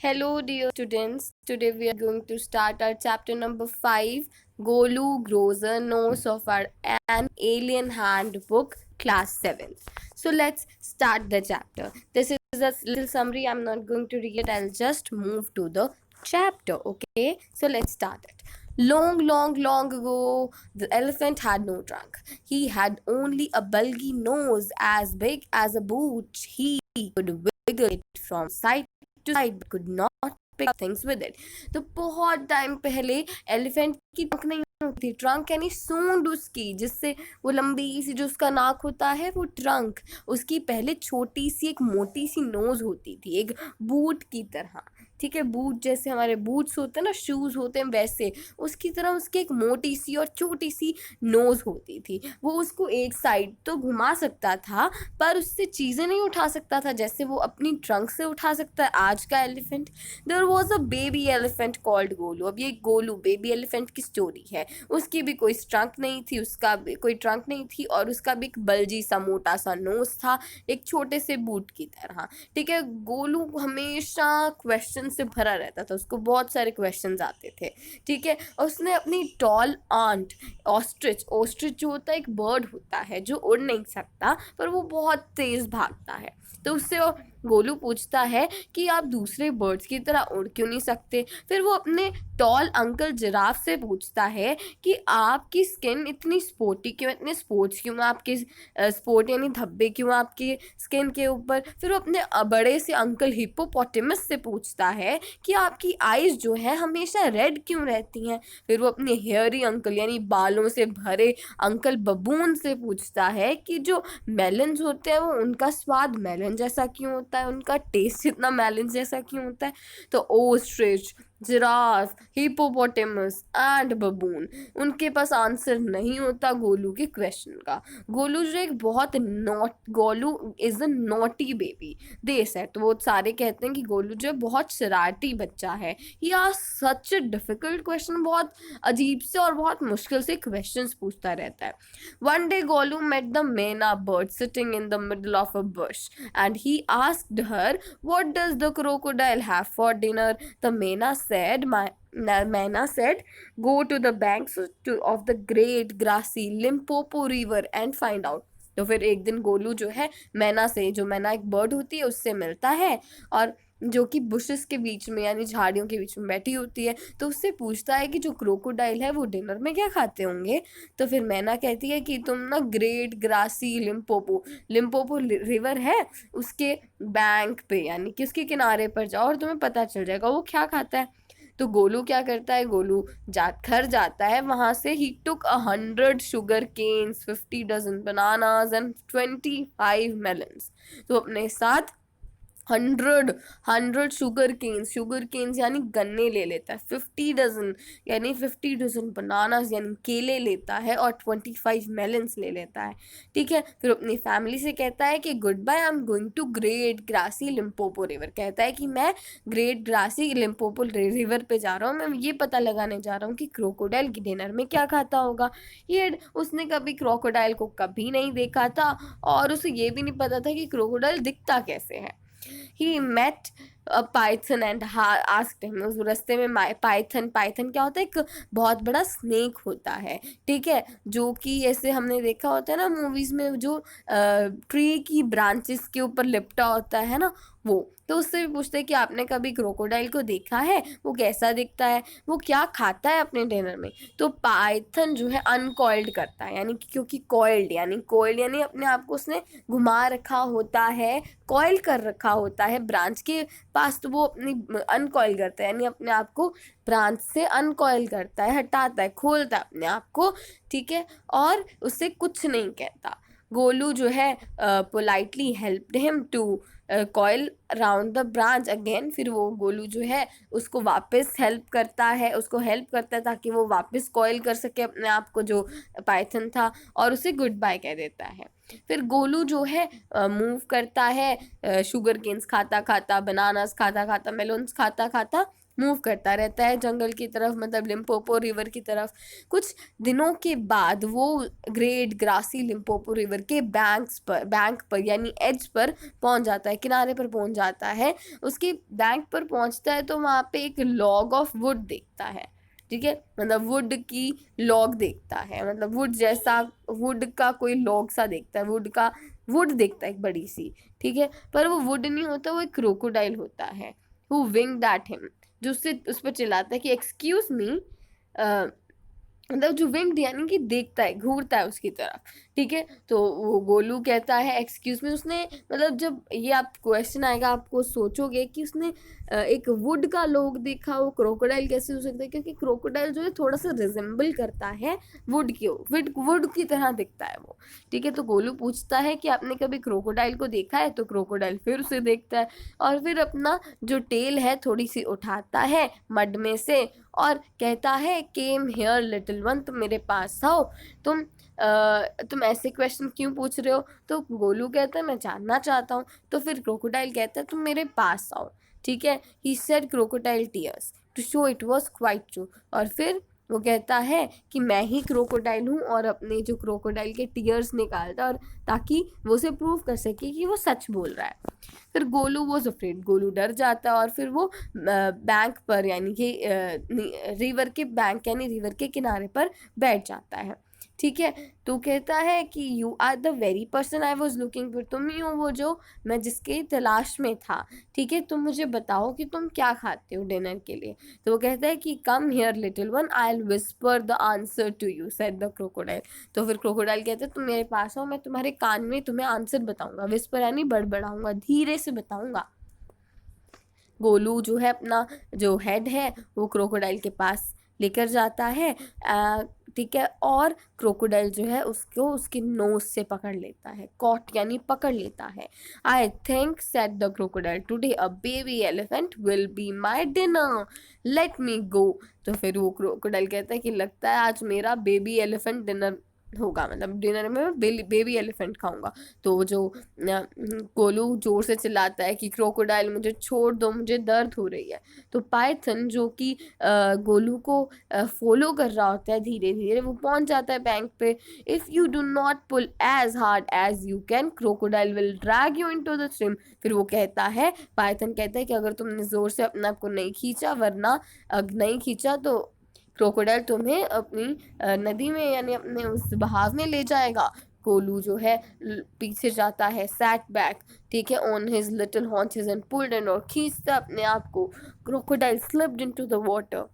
Hello, dear students. Today we are going to start our chapter number 5, Golu grows a nose of our an alien handbook, class 7. So let's start the chapter. This is a little summary. I'm not going to read it. I'll just move to the chapter. Okay. So let's start it. Long ago, the elephant had no trunk. He had only a bulgy nose as big as a boot. He could wiggle it from side to side but could not pick up things with it. तो बहुत time पहले elephant की trunk नहीं होती, trunk यानी सूंड उसकी, जिससे वो लंबी सी जो उसका नाक होता है वो ट्रंक, उसकी पहले छोटी सी एक मोटी सी नोज होती थी, एक बूट की तरह। ठीक है, बूट जैसे हमारे बूट्स होते हैं ना, शूज होते हैं, वैसे उसकी तरह उसकी एक मोटी सी और छोटी सी नोज होती थी। वो उसको एक साइड तो घुमा सकता था पर उससे चीज़ें नहीं उठा सकता था जैसे वो अपनी ट्रंक से उठा सकता है आज का elephant. There was a baby elephant called Golu. अब ये गोलू बेबी एलिफेंट की स्टोरी है। उसकी भी कोई ट्रंक नहीं थी, उसका भी कोई ट्रंक नहीं थी, और उसका भी एक बल्जी सा मोटा सा नोज था, एक छोटे से बूट की तरह। ठीक है, गोलू हमेशा क्वेश्चन से भरा रहता था, उसको बहुत सारे क्वेश्चंस आते थे। ठीक है, और उसने अपनी टॉल आंट ऑस्ट्रिच, ऑस्ट्रिच जो होता है एक बर्ड होता है जो उड़ नहीं सकता पर वो बहुत तेज भागता है, तो उससे गोलू पूछता है कि आप दूसरे बर्ड्स की तरह उड़ क्यों नहीं सकते। फिर वो अपने टॉल अंकल जिराफ से पूछता है कि आपकी स्किन इतनी स्पोर्टी क्यों, इतने स्पोर्ट्स क्यों आपके, स्पोर्ट यानी धब्बे क्यों आपकी स्किन के ऊपर। फिर वो अपने बड़े से अंकल हिप्पोपोटेमस से पूछता है कि आपकी आईज जो है हमेशा रेड क्यों रहती हैं। फिर वो अपने हेयरी अंकल यानी बालों से भरे अंकल बबून से पूछता है कि जो मेलन्स होते हैं वो उनका स्वाद मेलन जैसा क्यों होता है, उनका टेस्ट इतना मेलन जैसा क्यों होता है। तो ओस्ट्रिच, जिराफ, हिपोपोटेमस एंड बबून, उनके पास आंसर नहीं होता गोलू के क्वेश्चन का। गोलू जो एक बहुत Golu is a naughty baby they said. तो वो सारे कहते हैं कि गोलू जो है बहुत शरारती बच्चा है। He ask such a difficult question, बहुत अजीब से और बहुत मुश्किल से क्वेश्चंस पूछता रहता है। One day Golu met the Mena bird sitting in the middle of a bush, and he asked her, "What does the crocodile have for dinner?" The Mena said, "Go to the banks of the great grassy Limpopo river and find out." तो फिर एक दिन गोलू जो है मैना से, जो मैना एक बर्ड होती है, उससे मिलता है, और जो कि बुशेस के बीच में यानी झाड़ियों के बीच में बैठी होती है, तो उससे पूछता है कि जो क्रोकोडाइल है वो डिनर में क्या खाते होंगे। तो फिर मैना कहती है कि तुम ना great grassy Limpopo, Limpopo river है उसके बैंक पे यानी कि उसके किनारे पर जाओ और तुम्हें पता चल जाएगा वो क्या खाता है। तो गोलू क्या करता है, गोलू घर जाता है, वहां से ही took 100 sugar canes, 50 dozen bananas and 25 melons. तो अपने साथ 100 शुगर केन्स यानी गन्ने ले लेता है, 50 डजन यानी 50 डजन बनानास यानी केले लेता है, और 25 मेलन्स ले लेता है। ठीक है, फिर अपनी फैमिली से कहता है कि goodbye, I am going to great grassy Limpopo river. कहता है कि मैं ग्रेट ग्रासी लिम्पोपो रिवर पे जा रहा हूँ, मैं ये पता लगाने जा रहा हूँ कि क्रोकोडाइल की डिनर में क्या खाता होगा। ये उसने कभी क्रोकोडाइल को कभी नहीं देखा था, और उसे ये भी नहीं पता था कि क्रोकोडाइल दिखता कैसे है। He met a python and asked him, उस रास्ते में पाइथन क्या होता है, एक बहुत बड़ा स्नेक होता है। ठीक है, जो कि ऐसे हमने देखा होता है ना मूवीज में, जो ट्री की ब्रांचेस के ऊपर लिपटा होता है ना, वो। तो उससे भी पूछते हैं कि आपने कभी क्रोकोडाइल को देखा है, वो कैसा दिखता है, वो क्या खाता है अपने डिनर में। तो पाइथन जो है अनकॉइल्ड करता है, यानी कि क्योंकि कॉइल्ड यानी अपने आप को उसने घुमा रखा होता है, कॉइल कर रखा होता है ब्रांच के पास, तो वो अपनी अनकॉइल करता है यानी अपने आप को ब्रांच से अनकॉइल करता है, हटाता है, खोलता है अपने आप को। ठीक है, और उससे कुछ नहीं कहता। गोलू जो है politely helped him to coil around the branch again. फिर वो गोलू जो है उसको वापस हेल्प करता है ताकि वो वापस कॉइल कर सके अपने आप को, जो पाइथन था, और उसे गुड बाय कह देता है। फिर गोलू जो है मूव करता है, शुगर केन्स खाता खाता, बनानास खाता खाता, मेलोन्स खाता खाता, मूव करता रहता है जंगल की तरफ, मतलब लिम्पोपो रिवर की तरफ। कुछ दिनों के बाद वो ग्रेट ग्रासी लिम्पोपो रिवर के बैंक पर यानी एज पर पहुंच जाता है, किनारे पर पहुंच जाता है। उसके बैंक पर पहुंचता है तो वहाँ पे एक लॉग ऑफ वुड देखता है, ठीक है, मतलब वुड की लॉग देखता है, मतलब वुड जैसा, वुड का कोई लॉग सा देखता है, वुड देखता है एक बड़ी सी, ठीक है। पर वो वुड नहीं होता, वो एक क्रोकोडाइल होता है, हु विंग्ड एट हिम, जो उससे उस पर चिल्लाता है कि एक्सक्यूज मी, मतलब जो विंग्ड यानी कि देखता है, घूरता है उसकी तरफ, ठीक है। तो वो गोलू कहता है एक्सक्यूज मी, उसने, मतलब जब ये आप क्वेश्चन आएगा आपको सोचोगे कि उसने एक वुड का लोग देखा, वो क्रोकोडाइल कैसे हो सकता है, क्योंकि क्रोकोडाइल जो है थोड़ा सा रिजेंबल करता है वुड की, वुड की तरह दिखता है वो, ठीक है। तो गोलू पूछता है कि आपने कभी क्रोकोडाइल को देखा है, तो क्रोकोडाइल फिर उसे देखता है और फिर अपना जो टेल है थोड़ी सी उठाता है मड में से और कहता है केम हेयर लिटिल वन, तुम मेरे पास आओ, तुम ऐसे क्वेश्चन क्यों पूछ रहे हो। तो गोलू कहता है मैं जानना चाहता हूँ। तो फिर क्रोकोडाइल कहता है तुम मेरे पास आओ, ठीक है। He said crocodile tears to show it was quite true, और फिर वो कहता है कि मैं ही क्रोकोडाइल हूँ, और अपने जो क्रोकोडाइल के टीयर्स निकालता है, और ताकि वो उसे प्रूव कर सके कि वो सच बोल रहा है। फिर गोलू वॉज अफ्रेड, गोलू डर जाता है और फिर वो बैंक पर यानी कि रिवर के बैंक यानी रिवर के किनारे पर बैठ जाता है, ठीक है। तो कहता है कि you are the very person I was looking for, तुम ही हो वो जो मैं जिसके तलाश में था, ठीक है। तुम मुझे बताओ कि तुम क्या खाते हो डिनर के लिए। तो वो कहता है कि come here little one I will whisper the answer to you said the crocodile. तो फिर क्रोकोडाइल कहता है तुम मेरे पास आओ, मैं तुम्हारे कान में तुम्हें आंसर बताऊंगा, विस्पर यानी बड़बड़ाऊंगा, धीरे से बताऊंगा। गोलू जो है अपना जो हेड है वो क्रोकोडाइल के पास लेकर जाता है, ठीक है। और क्रोकोडाइल जो है उसको उसकी नोज से पकड़ लेता है, कॉट यानी पकड़ लेता है। I think said the crocodile today a baby elephant will be my dinner, let me go. तो फिर वो क्रोकोडाइल कहता है कि लगता है आज मेरा बेबी एलिफेंट डिनर होगा, मतलब डिनर में मैं बेबी एलिफेंट खाऊंगा। तो जो गोलू जोर से चिल्लाता है कि क्रोकोडाइल मुझे छोड़ दो, मुझे दर्द हो रही है। तो पाइथन जो कि गोलू को फॉलो कर रहा होता है, धीरे धीरे वो पहुंच जाता है बैंक पे। If you do not pull as hard as you can crocodile will drag you into the stream. फिर वो कहता है, पाइथन कहता है कि अगर तुमने जोर से अपने आप को नहीं खींचा, वरना नहीं खींचा तो क्रोकोडाइल तुम्हें अपनी नदी में यानी अपने उस बहाव में ले जाएगा। गोलू जो है पीछे जाता है, सैट बैक, ठीक है, on his little haunches and pulled in, और खींचता अपने आप को। Crocodile slipped into the water,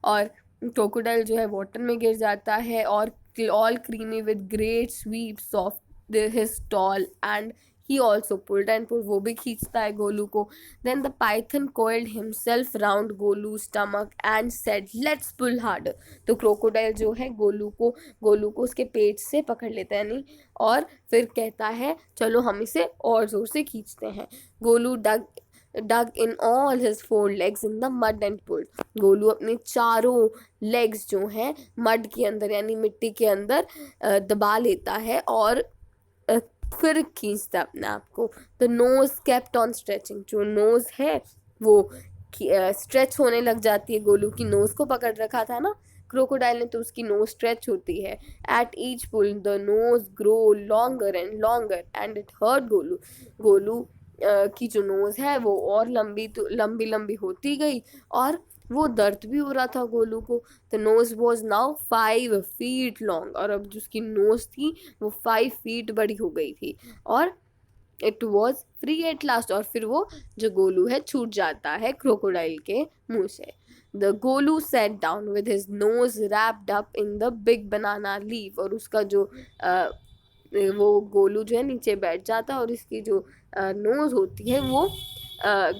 और क्रोकोडाइल जो है वाटर में गिर जाता है, और all creamy with great sweeps of his tall and he also pulled and pulled, वो भी खींचता है गोलू को। Then the python coiled himself round Golu stomach and said let's pull harder. तो क्रोकोडाइल जो है गोलू को उसके पेट से पकड़ लेता है नहीं, और फिर कहता है चलो हम इसे और जोर से खींचते हैं। Golu dug in all his four legs in the mud and pulled। Golu अपने चारों लेग्स जो हैं मड के अंदर यानी मिट्टी के अंदर दबा लेता है और फिर खींचता अपने आप को। The nose kept on stretching, जो नोज है वो स्ट्रेच होने लग जाती है। गोलू की नोज को पकड़ रखा था ना क्रोकोडाइल ने, तो उसकी नोज स्ट्रेच होती है। At each pull the nose grow longer and longer and it hurt Golu. Golu की जो नोज है वो और लंबी लंबी होती गई, और वो दर्द भी हो रहा था गोलू को। The nose was now 5 feet long, और अब जिसकी नोज थी वो 5 feet बड़ी हो गई थी, और it was free at last, और फिर वो जो गोलू है छूट जाता है क्रोकोडाइल के मुंह से। The Golu set down with his nose wrapped up in the big banana leaf, और उसका जो वो गोलू जो है नीचे बैठ जाता है और इसकी जो नोज होती है वो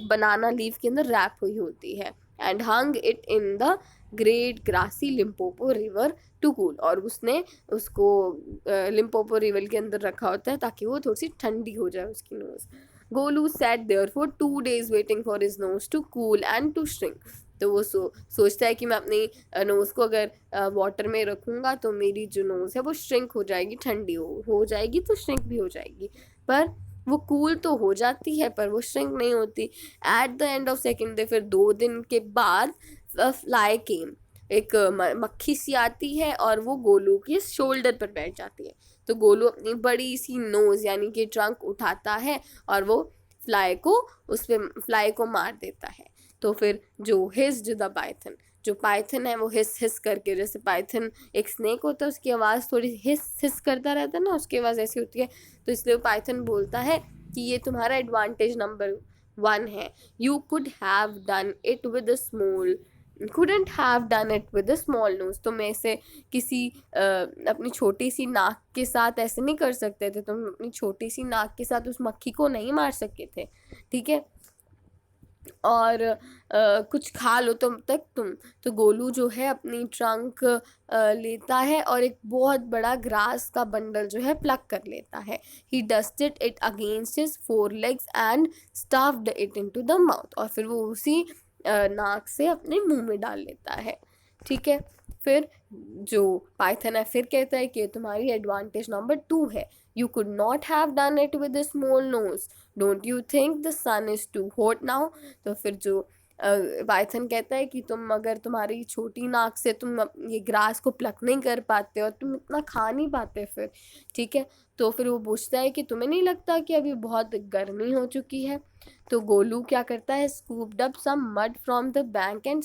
बनाना लीफ के अंदर रैप हुई होती है। And hung it in the great grassy Limpopo river to cool, और उसने उसको लिम्पोपो रिवर के अंदर रखा होता है ताकि वो थोड़ी सी ठंडी हो जाए उसकी nose. Golu sat there for 2 days waiting for his nose to cool and to shrink. तो वो सोचता है कि मैं अपनी नोज़ को अगर वाटर में रखूँगा तो मेरी जो नोज़ है वो श्रिंक हो जाएगी, ठंडी हो जाएगी तो श्रिंक भी हो जाएगी। पर वो कूल तो हो जाती है पर वो श्रिंक नहीं होती। At the end of second day, फिर 2 दिन के बाद फ्लाई केम, एक मक्खी सी आती है और वो गोलू के शोल्डर पर बैठ जाती है। तो गोलू अपनी बड़ी सी नोज यानी कि ट्रंक उठाता है और वो फ्लाई को उस पे फ्लाई को मार देता है। तो फिर जो हिस्ड द पाइथन, जो पाइथन है वो हिस हिस करके, जैसे पाइथन एक स्नेक होता है उसकी आवाज़ थोड़ी हिस हिस करता रहता है ना, उसकी आवाज़ ऐसी होती है। तो इसलिए पाइथन बोलता है कि ये तुम्हारा एडवांटेज नंबर 1 है। You could have done it with a small couldn't have done it with a small nose। तुम ऐसे किसी अपनी छोटी सी नाक के साथ ऐसे नहीं कर सकते थे, तुम अपनी छोटी सी नाक के साथ उस मक्खी को नहीं मार सके थे, ठीक है। और कुछ खा लो तुम तक तुम। तो गोलू जो है अपनी ट्रंक लेता है और एक बहुत बड़ा ग्रास का बंडल जो है प्लग कर लेता है। He dusted it against his 4 legs and stuffed it into the mouth, और फिर वो उसी नाक से अपने मुंह में डाल लेता है, ठीक है। फिर जो पाइथन है फिर कहता है कि तुम्हारी एडवांटेज नंबर 2 है। You could not have done it with a small nose, don't you think the sun is too hot now. तो फिर जो पाइथन कहता है कि तुम अगर तुम्हारी छोटी नाक से तुम ये ग्रास को प्लक नहीं कर पाते और तुम इतना खा नहीं पाते फिर, ठीक है। तो फिर वो पूछता है कि तुम्हें नहीं लगता कि अभी बहुत गर्मी हो चुकी है। तो गोलू क्या करता है, scooped up some mud from the bank and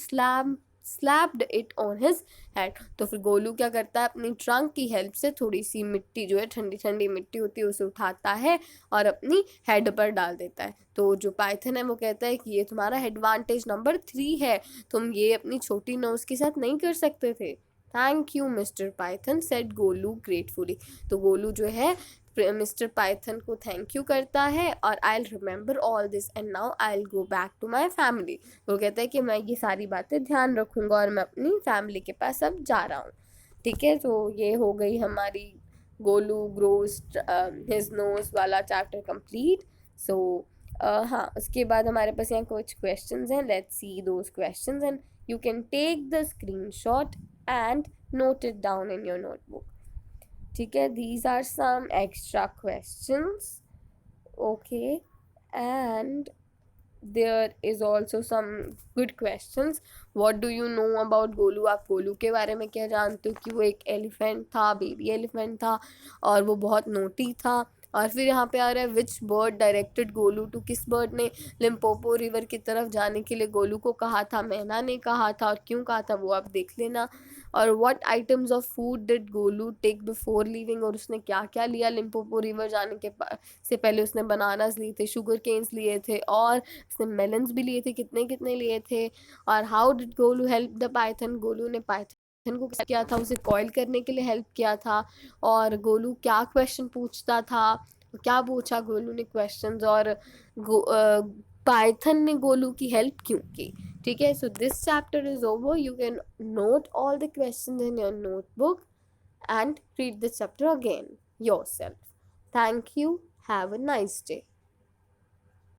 slapped it on his head. तो फिर गोलू क्या करता है, अपनी ट्रंक की हेल्प से थोड़ी सी मिट्टी जो है, ठंडी ठंडी मिट्टी होती है, उसे उठाता है और अपनी हेड पर डाल देता है। तो जो पाइथन है वो कहता है कि ये तुम्हारा एडवांटेज नंबर 3 है, तुम ये अपनी छोटी नोज के साथ नहीं कर सकते थे। Thank you mister python, said Golu gratefully. तो गोलू जो है मिस्टर पाइथन को थैंक यू करता है और I will remember all this and now I will go back to my family. वो कहता है कि मैं ये सारी बातें ध्यान रखूँगा और मैं अपनी फैमिली के पास अब जा रहा हूँ, ठीक है। तो ये हो गई हमारी गोलू ग्रोज हिज नोज वाला चैप्टर कंप्लीट। सो हाँ, उसके बाद हमारे पास यहाँ कुछ क्वेश्चंस हैं, let's see those questions and you can take the screenshot and note it down in your notebook, ठीक है। these are some extra questions, okay, and there is also some good questions। what do you know about Golu, आप गोलू के बारे में क्या जानते हो कि वो एक एलिफेंट था, बेबी एलिफेंट था और वो बहुत नोटी था। और फिर यहाँ पे आ रहा है विच बर्ड डायरेक्टेड गोलू टू, किस बर्ड ने लिम्पोपो रिवर की तरफ जाने के लिए गोलू को कहा था, मैना ने कहा था, और क्यों कहा था वो आप देख लेना। और what items of food did Golu take before leaving, और उसने क्या क्या लिया लिम्पोपो रिवर जाने के से पहले। उसने बनानास लिए थे, शुगर केन्स लिए थे और उसने मेलन्स भी लिए थे, कितने कितने लिए थे। और how did Golu help the Python, Golu ने पाइथन को क्या किया था, उसे कॉयल करने के लिए हेल्प किया था। और गोलू क्या क्वेश्चन पूछता था, क्या पूछा गोलू ने क्वेश्चंस, और पाइथन ने गोलू की हेल्प क्यों की, ठीक है। So this chapter is over, you can note all the questions in your notebook and read the chapter again yourself. Thank you. Have a nice day.